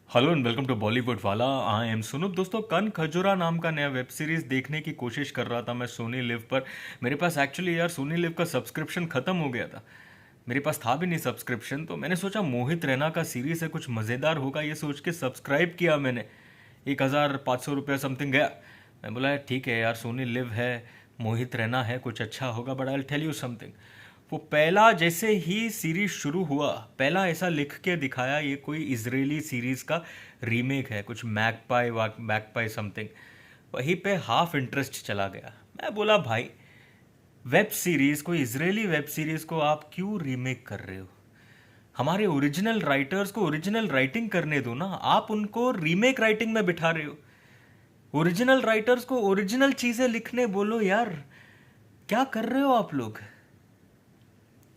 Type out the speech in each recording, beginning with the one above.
Hello and welcome to Bollywood वाला। I am Sunup. दोस्तों, कन खजूरा नाम का नया वेब सीरीज देखने की कोशिश कर रहा था मैं सोनी लिव पर। मेरे पास एक्चुअली यार सोनी लिव का सब्सक्रिप्शन खत्म हो गया था। मेरे पास था भी नहीं सब्सक्रिप्शन, तो मैंने सोचा मोहित रैना का सीरीज है, कुछ मज़ेदार होगा ये सोच के सब्सक्राइब किया मैंने। 1,500 रुपया समथिंग गया। मैं बोला ठीक है यार, सोनी लिव है, मोहित रैना है, कुछ अच्छा होगा। But I tell you something, वो पहला जैसे ही सीरीज शुरू हुआ, पहला ऐसा लिख के दिखाया ये कोई इजरायली सीरीज का रीमेक है, कुछ मैकपाई मैकपाई समथिंग। वहीं पे हाफ इंटरेस्ट चला गया। मैं बोला भाई, वेब सीरीज, कोई इजरायली वेब सीरीज को आप क्यों रीमेक कर रहे हो? हमारे ओरिजिनल राइटर्स को ओरिजिनल राइटिंग करने दो ना, आप उनको रीमेक राइटिंग में बिठा रहे हो। ओरिजिनल राइटर्स को ओरिजिनल चीजें लिखने बोलो यार, क्या कर रहे हो आप लोग?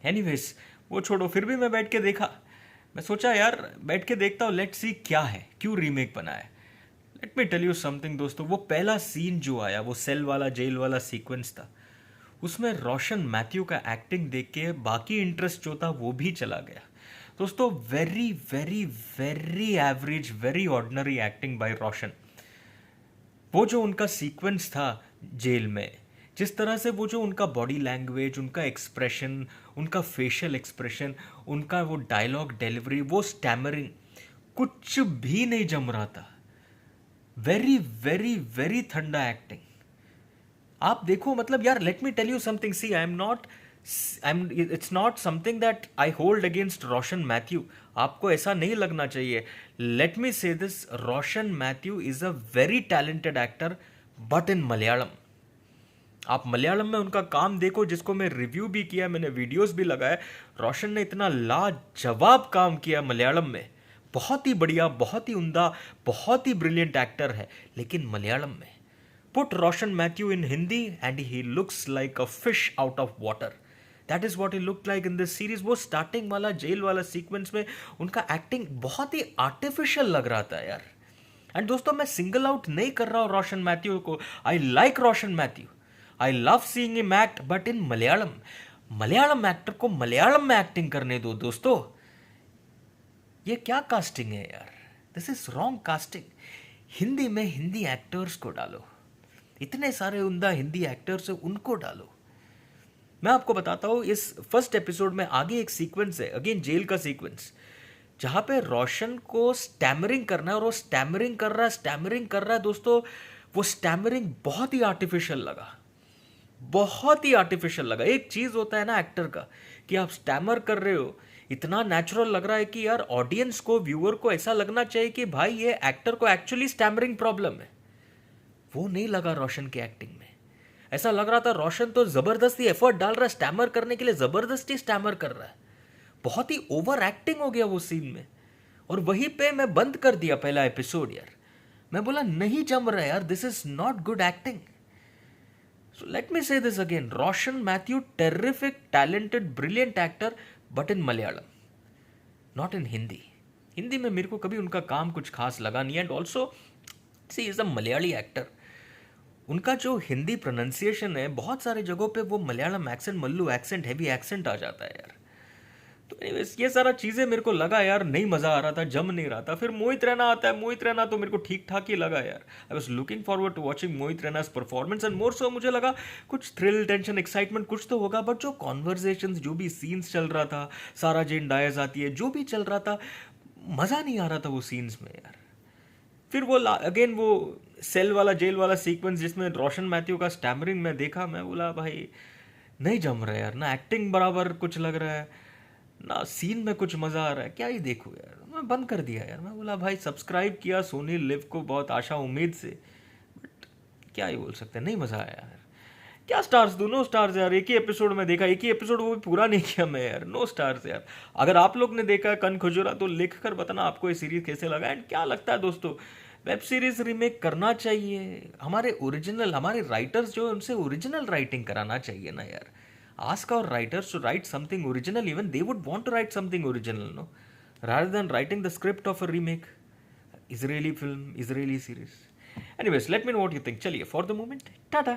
एनीवेज, वो छोड़ो। फिर भी मैं बैठ के देखा। मैं सोचा यार बैठ के देखता हूँ, लेट सी क्या है, क्यों रीमेक बना है। Let me tell you something दोस्तों, वो पहला सीन जो आया, वो सेल वाला जेल वाला सीक्वेंस था, उसमें रोशन मैथ्यू का एक्टिंग देख के बाकी इंटरेस्ट जो था वो भी चला गया। दोस्तों, very very very average, very ordinary acting by Roshan. वो जो उनका सीक्वेंस था जेल में, जिस तरह से वो जो उनका बॉडी लैंग्वेज, उनका एक्सप्रेशन, उनका फेशियल एक्सप्रेशन, उनका वो डायलॉग डिलीवरी, वो स्टैमरिंग, कुछ भी नहीं जम रहा था। वेरी वेरी वेरी ठंडा एक्टिंग। आप देखो, मतलब यार, let me tell you something, see I am it's not something that I hold against Roshan Mathew. आपको ऐसा नहीं लगना चाहिए। Let me say this, Roshan Mathew is a very talented actor, but in Malayalam. आप मलयालम में उनका काम देखो, जिसको मैं रिव्यू भी किया, मैंने वीडियोस भी लगाए। रोशन ने इतना लाजवाब काम किया मलयालम में। बहुत ही बढ़िया, बहुत ही उम्दा, बहुत ही ब्रिलियंट एक्टर है। लेकिन मलयालम में put Roshan Matthew in Hindi and he looks like a fish out of water. That is what he look like in this series. वो स्टार्टिंग वाला जेल वाला सीक्वेंस में उनका एक्टिंग बहुत ही आर्टिफिशियल लग रहा था यार। एंड दोस्तों, मैं सिंगल आउट नहीं कर रहा हूं रोशन मैथ्यू को। I like Roshan Matthew, I love seeing him act, but in Malayalam. Malayalam actor को मलयालम में एक्टिंग करने दो दोस्तों। ये क्या कास्टिंग है यार? This is wrong casting. Hindi में हिंदी एक्टर्स को डालो, इतने सारे उम्दा हिंदी एक्टर्स हैं, उनको डालो। मैं आपको बताता हूँ, इस फर्स्ट एपिसोड में आगे एक सीक्वेंस है, अगेन जेल का सीक्वेंस, जहां पे रोशन को स्टैमरिंग करना है, और वो स्टैमरिंग कर रहा है, स्टैमरिंग कर रहा है दोस्तों। वो स्टैमरिंग बहुत ही आर्टिफिशियल लगा, बहुत ही आर्टिफिशियल लगा। एक चीज होता है ना एक्टर का, कि आप स्टैमर कर रहे हो, इतना नेचुरल लग रहा है कि यार ऑडियंस को, व्यूअर को ऐसा लगना चाहिए कि भाई ये एक्टर को एक्चुअली स्टैमरिंग प्रॉब्लम है। वो नहीं लगा रोशन की एक्टिंग में। ऐसा लग रहा था रोशन तो जबरदस्ती एफर्ट डाल रहा है स्टैमर करने के लिए, जबरदस्ती स्टैमर कर रहा है। बहुत ही ओवर एक्टिंग हो गया वो सीन में। और वहीं पे मैं बंद कर दिया पहला एपिसोड यार। मैं बोला नहीं जम रहा यार, this is not good acting. So let me say this again, Roshan Mathew terrific, talented, brilliant actor, but in Malayalam, not in Hindi. Hindi में मेरे को कभी उनका काम कुछ खास लगा नहीं। And also see is a Malayali actor. उनका जो हिंदी प्रोनाउंसिएशन है, बहुत सारे जगहों पे वो Malayalam accent, Mallu accent, heavy accent आ जाता है यार। तो anyways, ये सारा चीज़ें मेरे को लगा यार, नहीं मज़ा आ रहा था, जम नहीं रहा था। फिर मोहित रैना आता है, मोहित रैना तो मेरे को ठीक ठाक ही लगा यार। I was looking forward to watching Mohit Raina's performance, and more so मुझे लगा कुछ थ्रिल, टेंशन, एक्साइटमेंट कुछ तो होगा। बट जो कॉन्वर्जेशन, जो भी सीन्स चल रहा था, सारा जेन डायज आती है, जो भी चल रहा था, मज़ा नहीं आ रहा था वो सीन्स में यार। फिर वो अगेन वो सेल वाला जेल वाला सीक्वेंस, जिसमें रोशन मैथ्यू का स्टैमरिंग मैं देखा, मैं बोला भाई नहीं जम रहा है यार, ना एक्टिंग बराबर कुछ लग रहा है, ना सीन में कुछ मज़ा आ रहा है, क्या ही देखूँ यार। मैं बंद कर दिया यार। मैं बोला भाई, सब्सक्राइब किया सोनी लिव को बहुत आशा उम्मीद से, बट क्या ही बोल सकते हैं, नहीं मज़ा आया यार। क्या स्टार्स दूँ? नो स्टार्स यार। एक ही एपिसोड में देखा, एक ही एपिसोड, वो भी पूरा नहीं किया मैं यार। नो स्टार्स यार। अगर आप लोग ने देखा है कन खजूरा, तो लिख कर बताना आपको ये सीरीज कैसे लगा, एंड क्या लगता है दोस्तों, वेब सीरीज रीमेक करना चाहिए? हमारे ओरिजिनल, हमारे राइटर्स जो है, उनसे ओरिजिनल राइटिंग कराना चाहिए ना यार। Ask our writers to write something original. Even they would want to write something original, no? Rather than writing the script of a remake, Israeli film, Israeli series. Anyways, let me know what you think. Chaliye, for the moment, tata.